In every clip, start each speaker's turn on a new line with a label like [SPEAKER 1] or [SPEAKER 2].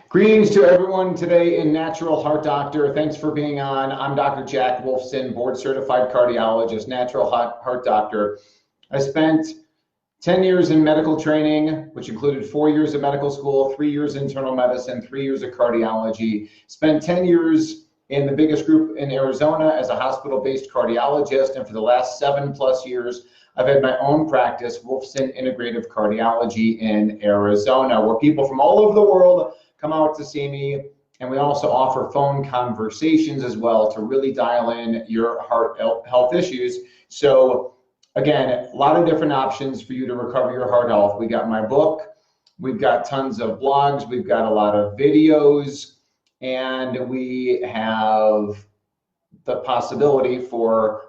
[SPEAKER 1] Greetings to everyone today in Natural Heart Doctor. Thanks for being on. I'm Dr. Jack Wolfson, board certified cardiologist, natural heart doctor. I spent 10 years in medical training, which included 4 years of medical school, 3 years internal medicine, 3 years of cardiology. Spent 10 years in the biggest group in Arizona as a hospital-based cardiologist. And for the last 7+ years, I've had my own practice, Wolfson Integrative Cardiology in Arizona, where people from all over the world come out to see me. And we also offer phone conversations as well to really dial in your heart health issues. So again, a lot of different options for you to recover your heart health. We got my book, we've got tons of blogs, we've got a lot of videos, and we have the possibility for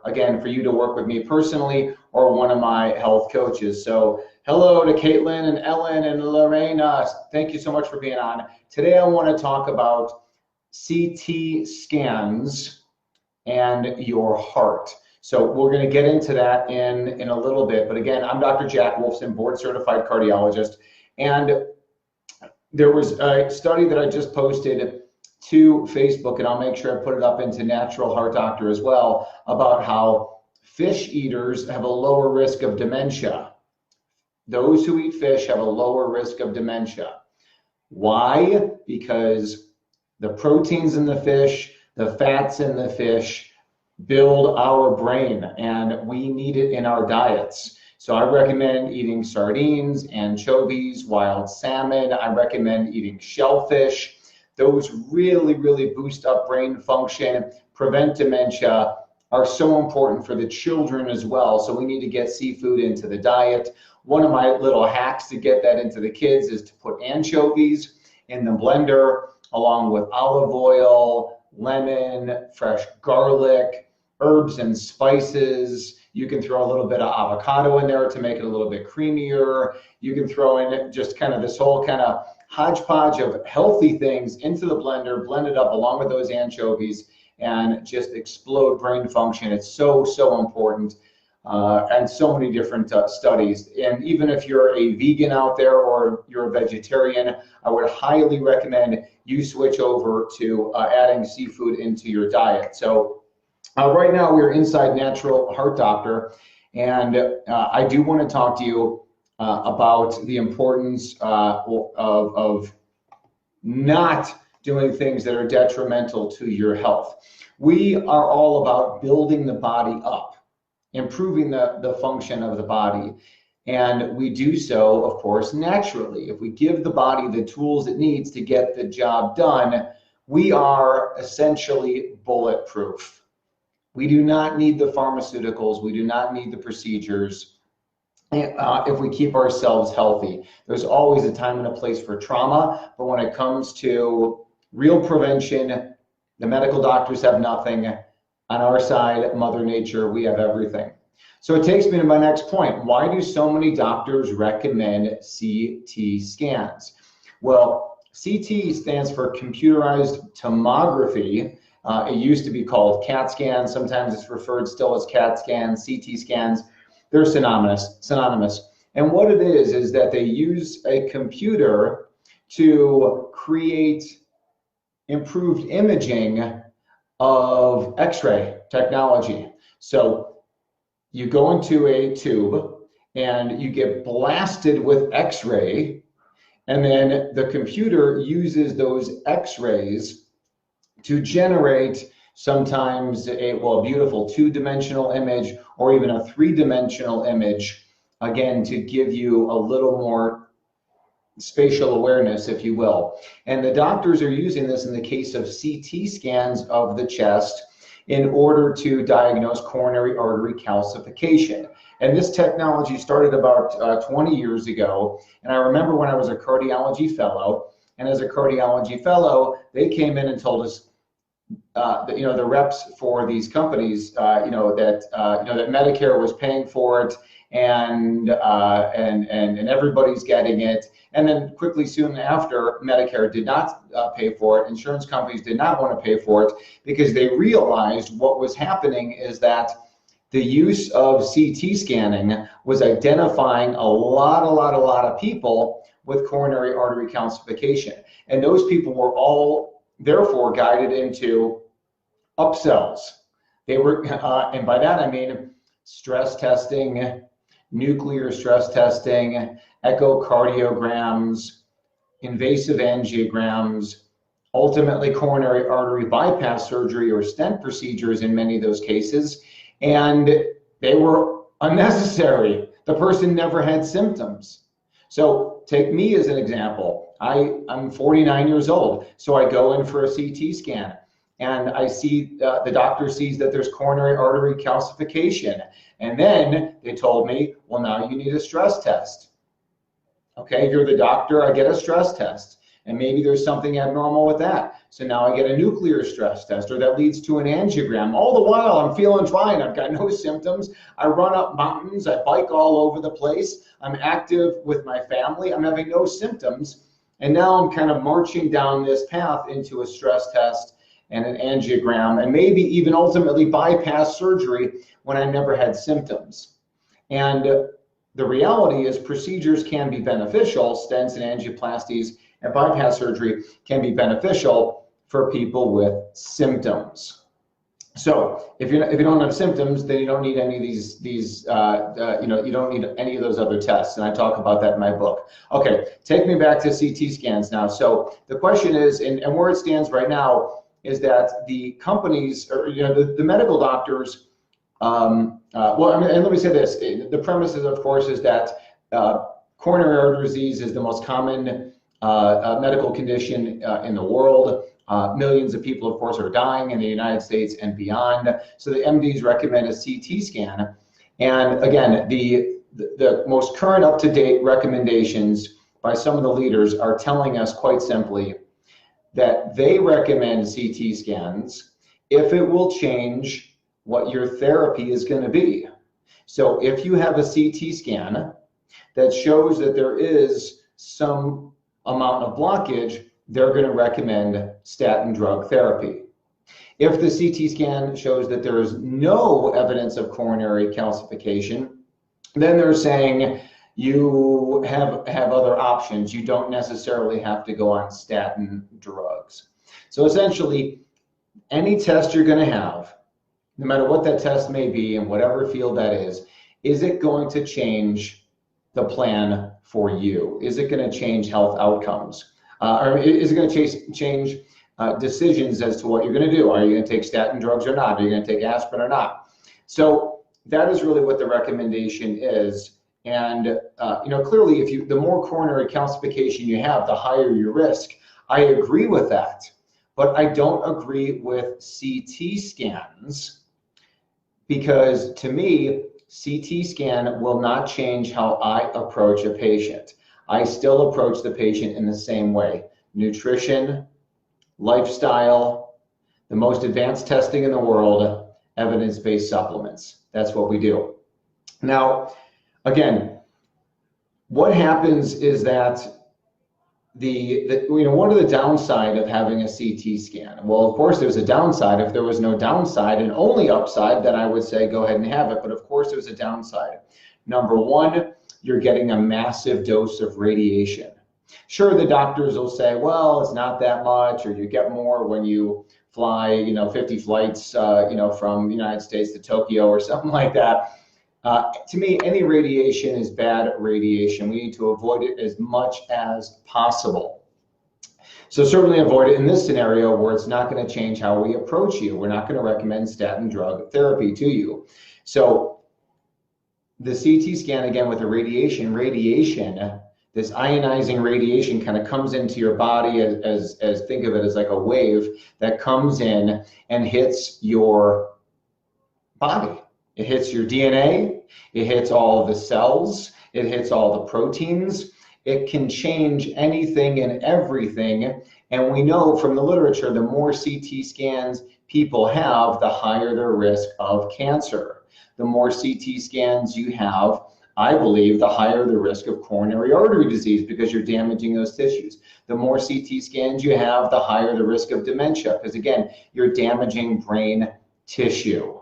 [SPEAKER 1] you to work with me personally or one of my health coaches. So hello to Caitlin and Ellen and Lorena. Thank you so much for being on. Today I want to talk about CT scans and your heart. So we're going to get into that in a little bit. But again, I'm Dr. Jack Wolfson, board certified cardiologist. And there was a study that I just posted to Facebook, and I'll make sure I put it up into Natural Heart Doctor as well, about how fish eaters have a lower risk of dementia. Those who eat fish have a lower risk of dementia. Why? Because the proteins in the fish, the fats in the fish build our brain, and we need it in our diets. So I recommend eating sardines, anchovies, wild salmon. I recommend eating shellfish. Those really, really boost up brain function, prevent dementia, are so important for the children as well. So we need to get seafood into the diet. One of my little hacks to get that into the kids is to put anchovies in the blender along with olive oil, lemon, fresh garlic, herbs and spices. You can throw a little bit of avocado in there to make it a little bit creamier. You can throw in just kind of this whole kind of hodgepodge of healthy things into the blender, blend it up along with those anchovies, and just explode brain function. It's so, so important. And so many different studies. And even if you're a vegan out there or you're a vegetarian, I would highly recommend you switch over to adding seafood into your diet. So right now we're inside Natural Heart Doctor, and I do want to talk to you about the importance of not doing things that are detrimental to your health. We are all about building the body up, improving the function of the body. And we do so, of course, naturally. If we give the body the tools it needs to get the job done, we are essentially bulletproof. We do not need the pharmaceuticals. We do not need the procedures. If we keep ourselves healthy. There's always a time and a place for trauma, but when it comes to real prevention, the medical doctors have nothing. On our side, Mother Nature, we have everything. So it takes me to my next point. Why do so many doctors recommend CT scans? Well, CT stands for computerized tomography. It used to be called CAT scan. Sometimes it's referred still as CAT scans, CT scans. They're synonymous. And what it is that they use a computer to create improved imaging of X-ray technology. So you go into a tube and you get blasted with X-ray, and then the computer uses those X-rays to generate sometimes a beautiful 2-dimensional image or even a 3-dimensional image, again, to give you a little more spatial awareness, if you will. And the doctors are using this in the case of CT scans of the chest in order to diagnose coronary artery calcification. And this technology started about 20 years ago. And I remember when I was a cardiology fellow, and as a cardiology fellow, they came in and told us, the reps for these companies, that Medicare was paying for it, and everybody's getting it. And then quickly soon after, Medicare did not pay for it. Insurance companies did not want to pay for it because they realized what was happening is that the use of CT scanning was identifying a lot of people with coronary artery calcification. And those people were all therefore guided into Upsells. They were, and by that I mean stress testing, nuclear stress testing, echocardiograms, invasive angiograms, ultimately coronary artery bypass surgery or stent procedures in many of those cases, and they were unnecessary. The person never had symptoms. So take me as an example. I'm 49 years old, so I go in for a CT scan, and I see the doctor sees that there's coronary artery calcification, and then they told me, well, now you need a stress test. Okay, you're the doctor, I get a stress test, and maybe there's something abnormal with that. So now I get a nuclear stress test, or that leads to an angiogram. All the while I'm feeling fine, I've got no symptoms. I run up mountains, I bike all over the place, I'm active with my family, I'm having no symptoms. And now I'm kind of marching down this path into a stress test and an angiogram, and maybe even ultimately bypass surgery when I never had symptoms. And the reality is procedures can be beneficial. Stents and angioplasties and bypass surgery can be beneficial for people with symptoms. So if you don't have symptoms, then you don't need any of you don't need any of those other tests. And I talk about that in my book. Okay, take me back to CT scans now. So the question is, and where it stands right now, is that the companies, or the medical doctors, and let me say this, the premise is, of course, is that coronary artery disease is the most common medical condition in the world. Millions of people, of course, are dying in the United States and beyond. So the MDs recommend a CT scan. And again, the most current up-to-date recommendations by some of the leaders are telling us quite simply that they recommend CT scans if it will change what your therapy is going to be. So if you have a CT scan that shows that there is some amount of blockage, they're going to recommend statin drug therapy. If the CT scan shows that there is no evidence of coronary calcification, then they're saying you have other options. You don't necessarily have to go on statin drugs. So essentially, any test you're going to have, no matter what that test may be in whatever field that is it going to change the plan for you? Is it going to change health outcomes? Or is it going to change decisions as to what you're going to do? Are you going to take statin drugs or not? Are you going to take aspirin or not? So that is really what the recommendation is. And clearly, the more coronary calcification you have, the higher your risk. I agree with that, but I don't agree with CT scans, because to me, CT scan will not change how I approach a patient. I still approach the patient in the same way. Nutrition, lifestyle, the most advanced testing in the world, evidence-based supplements. That's what we do. Now, again, what happens is that what are the downside of having a CT scan? Well, of course, there's a downside. If there was no downside and only upside, then I would say go ahead and have it. But of course, there's a downside. Number one, you're getting a massive dose of radiation. Sure, the doctors will say, well, it's not that much, or you get more when you fly, 50 flights, from the United States to Tokyo or something like that. To me, any radiation is bad radiation. We need to avoid it as much as possible. So certainly avoid it in this scenario where it's not going to change how we approach you. We're not going to recommend statin drug therapy to you. So the CT scan, again, with the radiation, this ionizing radiation kind of comes into your body as think of it as like a wave that comes in and hits your body. It hits your DNA, it hits all of the cells, it hits all the proteins. It can change anything and everything. And we know from the literature, the more CT scans people have, the higher their risk of cancer. The more CT scans you have, I believe, the higher the risk of coronary artery disease, because you're damaging those tissues. The more CT scans you have, the higher the risk of dementia, because again, you're damaging brain tissue.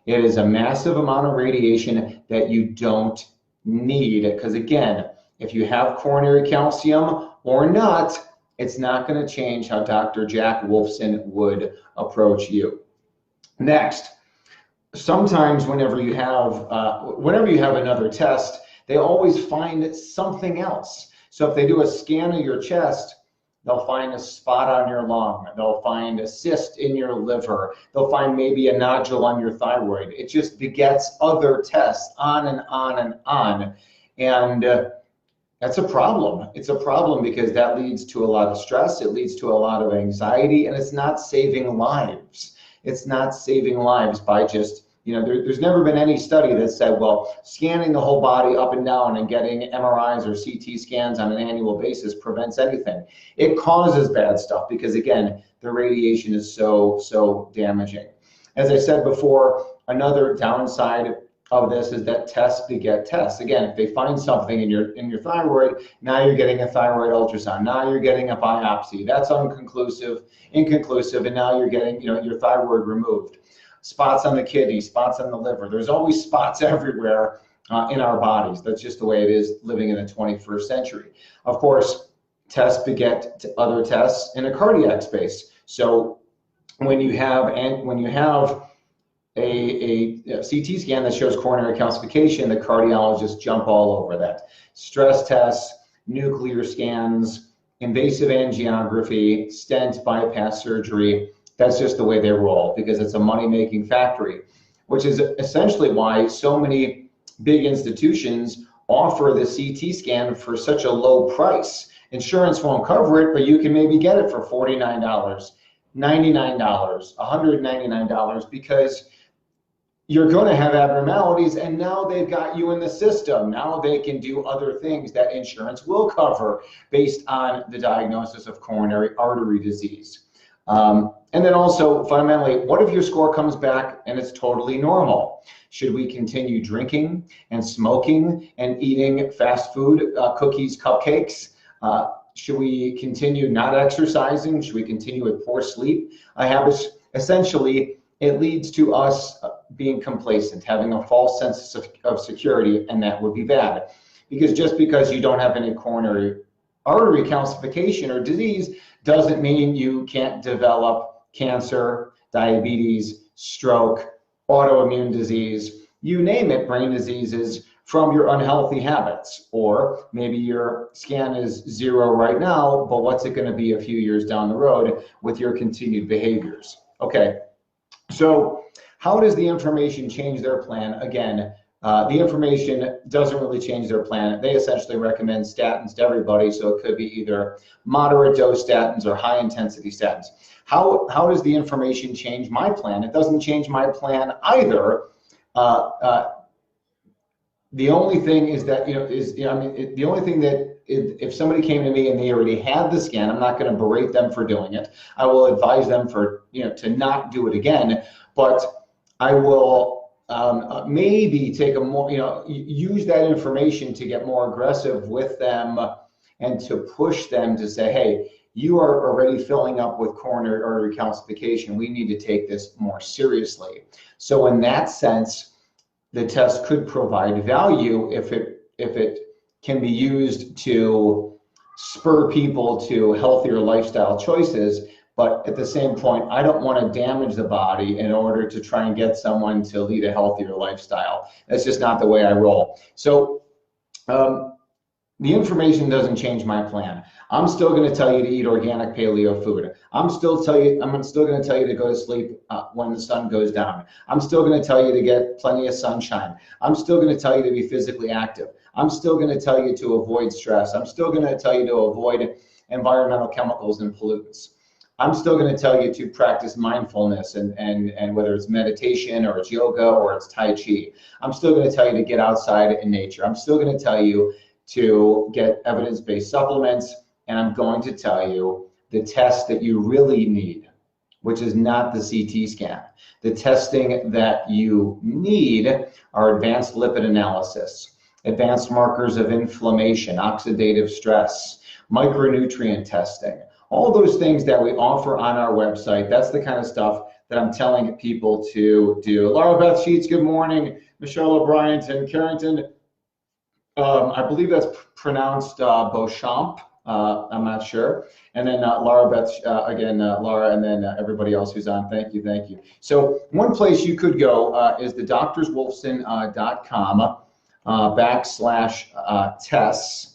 [SPEAKER 1] It is a massive amount of radiation that you don't need, because again, If you have coronary calcium or not, it's not going to change how Dr. Jack Wolfson would approach you. Next, sometimes whenever you have another test, they always find something else. So if they do a scan of your chest, they'll find a spot on your lung. They'll find a cyst in your liver. They'll find maybe a nodule on your thyroid. It just begets other tests on and on and on. And that's a problem. It's a problem because that leads to a lot of stress. It leads to a lot of anxiety, and it's not saving lives. It's not saving lives by just, there's never been any study that said, well, scanning the whole body up and down and getting MRIs or CT scans on an annual basis prevents anything. It causes bad stuff because, again, the radiation is so damaging. As I said before, another downside of this is that tests beget tests. Again, if they find something in your thyroid, now you're getting a thyroid ultrasound. Now you're getting a biopsy. That's inconclusive, and now you're getting, your thyroid removed. Spots on the kidney, spots on the liver. There's always spots everywhere in our bodies. That's just the way it is living in the 21st century. Of course, tests beget other tests in a cardiac space. So when you have a CT scan that shows coronary calcification, the cardiologists jump all over that. Stress tests, nuclear scans, invasive angiography, stent bypass surgery. That's just the way they roll because it's a money-making factory, which is essentially why so many big institutions offer the CT scan for such a low price. Insurance won't cover it, but you can maybe get it for $49, $99, $199 because you're going to have abnormalities, and now they've got you in the system. Now they can do other things that insurance will cover based on the diagnosis of coronary artery disease. And then also, fundamentally, what if your score comes back and it's totally normal? Should we continue drinking and smoking and eating fast food, cookies, cupcakes? Should we continue not exercising? Should we continue with poor sleep? Essentially, it leads to us being complacent, having a false sense of security, and that would be bad. Because just because you don't have any coronary artery calcification or disease doesn't mean you can't develop cancer, diabetes, stroke, autoimmune disease, you name it, brain diseases from your unhealthy habits. Or maybe your scan is 0 right now, but what's it going to be a few years down the road with your continued behaviors? Okay, so how does the information change their plan? Again, the information doesn't really change their plan. They essentially recommend statins to everybody, so it could be either moderate dose statins or high intensity statins. How does the information change my plan? It doesn't change my plan either. The only thing is that, the only thing that if somebody came to me and they already had the scan, I'm not going to berate them for doing it. I will advise them to not do it again, but I will maybe take a more, use that information to get more aggressive with them and to push them to say, hey, you are already filling up with coronary artery calcification. We need to take this more seriously. So in that sense, the test could provide value if it can be used to spur people to healthier lifestyle choices. But at the same point, I don't want to damage the body in order to try and get someone to lead a healthier lifestyle. That's just not the way I roll. So the information doesn't change my plan. I'm still going to tell you to eat organic paleo food. I'm still going to tell you to go to sleep when the sun goes down. I'm still going to tell you to get plenty of sunshine. I'm still going to tell you to be physically active. I'm still going to tell you to avoid stress. I'm still going to tell you to avoid environmental chemicals and pollutants. I'm still going to tell you to practice mindfulness and whether it's meditation or it's yoga or it's Tai Chi. I'm still going to tell you to get outside in nature. I'm still going to tell you to get evidence-based supplements, and I'm going to tell you the test that you really need, which is not the CT scan. The testing that you need are advanced lipid analysis, advanced markers of inflammation, oxidative stress, micronutrient testing, all those things that we offer on our website. That's the kind of stuff that I'm telling people to do. Laura Beth Sheets, good morning. Michelle O'Brien and Carrington, I believe that's pronounced Beauchamp. I'm not sure. And then Laura Beth, again, Laura, and then everybody else who's on. Thank you, thank you. So one place you could go is the doctorswolfson.com /tests.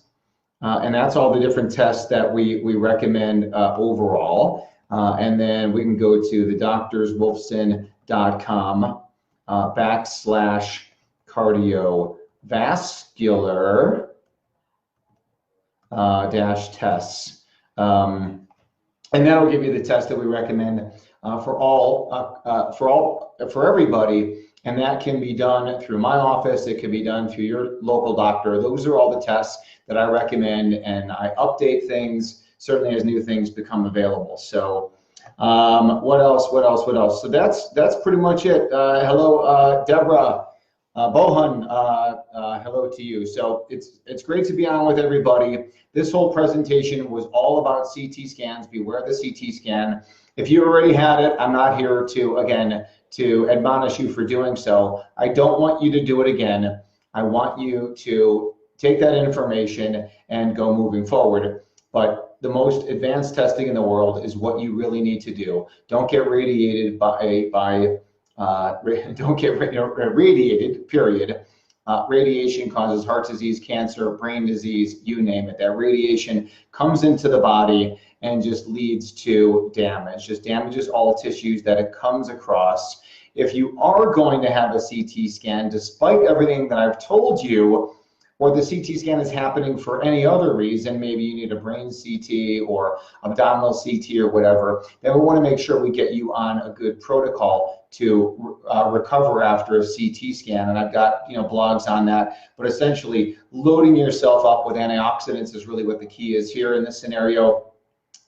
[SPEAKER 1] And that's all the different tests that we recommend overall. And then we can go to the doctorswolfson.com /cardiovascular dash tests. And that'll give you the test that we recommend for everybody. And that can be done through my office. It can be done through your local doctor. Those are all the tests that I recommend, and I update things certainly as new things become available. So what else? So that's pretty much it. Hello, Deborah Bohan. Hello to you. So it's great to be on with everybody. This whole presentation was all about CT scans. Beware the CT scan. If you already had it, I'm not here to admonish you for doing so. I don't want you to do it again. I want you to take that information and go moving forward. But the most advanced testing in the world is what you really need to do. Don't get radiated don't get radiated, period. Radiation causes heart disease, cancer, brain disease, you name it. That radiation comes into the body and just leads to damage, just damages all tissues that it comes across. If you are going to have a CT scan, despite everything that I've told you, or the CT scan is happening for any other reason, maybe you need a brain CT or abdominal CT or whatever, then we want to make sure we get you on a good protocol to recover after a CT scan. And I've got blogs on that, but essentially loading yourself up with antioxidants is really what the key is here in this scenario.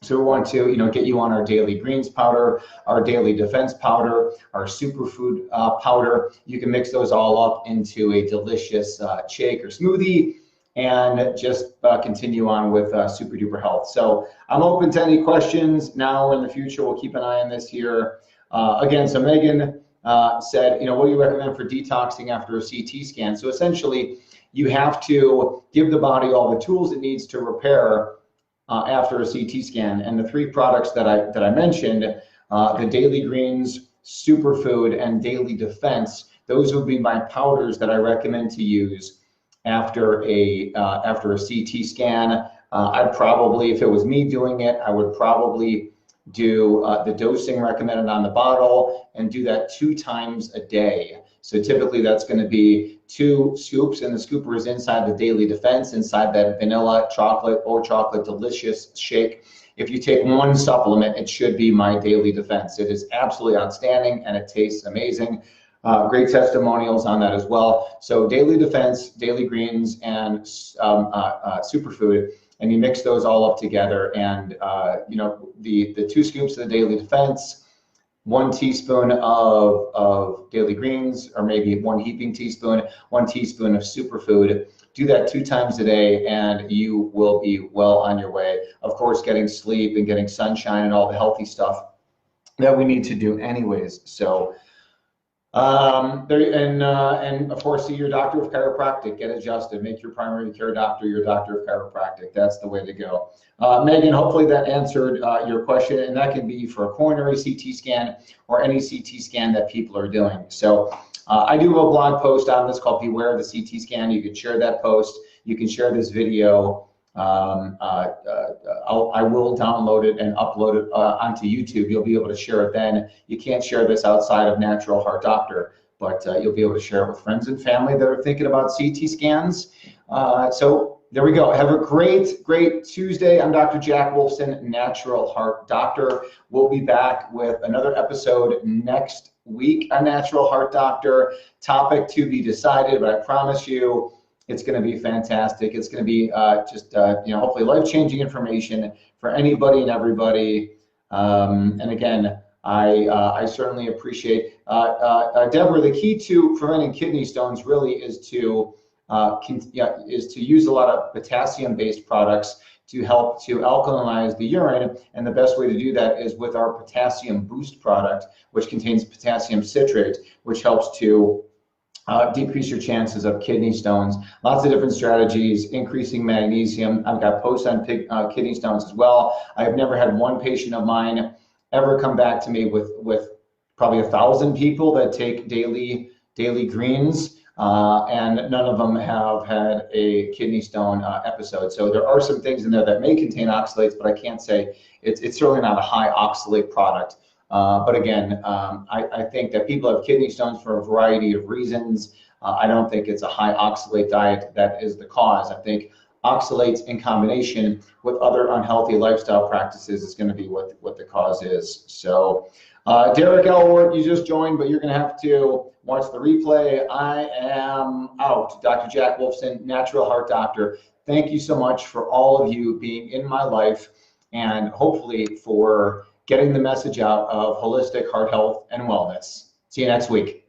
[SPEAKER 1] So we want to get you on our daily greens powder, our daily defense powder, our superfood powder. You can mix those all up into a delicious shake or smoothie and just continue on with super duper health. So I'm open to any questions now or in the future. We'll keep an eye on this here. Again, so Megan said, what do you recommend for detoxing after a CT scan? So essentially you have to give the body all the tools it needs to repair after a CT scan. And the three products that I mentioned, the Daily Greens, Superfood, and Daily Defense, those would be my powders that I recommend to use after a CT scan. I'd probably, if it was me doing it, I would probably do the dosing recommended on the bottle and do that 2 times a day. So typically that's going to be 2 scoops, and the scooper is inside the Daily Defense, inside that vanilla, chocolate, or chocolate delicious shake. If you take 1 supplement, it should be my Daily Defense. It is absolutely outstanding and it tastes amazing. Great testimonials on that as well. So Daily Defense, Daily Greens, and Superfood, and you mix those all up together. And the 2 scoops of the Daily Defense, 1 teaspoon of Daily Greens, or maybe 1 heaping teaspoon, 1 teaspoon of Superfood. Do that 2 times a day and you will be well on your way. Of course, getting sleep and getting sunshine and all the healthy stuff that we need to do anyways. So and of course, see your doctor of chiropractic, get adjusted, make your primary care doctor your doctor of chiropractic. That's the way to go. Megan, hopefully that answered your question, and that can be for a coronary CT scan or any CT scan that people are doing. So I do have a blog post on this called Beware the CT Scan. You can share that post. You can share this video. I will download it and upload it onto YouTube. You'll be able to share it then. You can't share this outside of Natural Heart Doctor, but you'll be able to share it with friends and family that are thinking about CT scans. So there we go. Have a great Tuesday. I'm Dr. Jack Wolfson, Natural Heart Doctor. We'll be back with another episode next week on Natural Heart Doctor. Topic to be decided, but I promise you, it's going to be fantastic. It's going to be hopefully life-changing information for anybody and everybody. And again, I certainly appreciate Deborah. The key to preventing kidney stones really is to use a lot of potassium-based products to help to alkalinize the urine. And the best way to do that is with our Potassium Boost product, which contains potassium citrate, which helps to decrease your chances of kidney stones. Lots of different strategies, increasing magnesium. I've got posts on kidney stones as well. I've never had one patient of mine ever come back to me with probably 1,000 people that take daily greens, and none of them have had a kidney stone episode. So there are some things in there that may contain oxalates, but I can't say it's certainly not a high oxalate product. But again, I think that people have kidney stones for a variety of reasons. I don't think it's a high oxalate diet that is the cause. I think oxalates in combination with other unhealthy lifestyle practices is going to be what the cause is. So Derek Elward, you just joined, but you're going to have to watch the replay. I am out. Dr. Jack Wolfson, natural heart doctor. Thank you so much for all of you being in my life, and hopefully for getting the message out of holistic heart health and wellness. See you next week.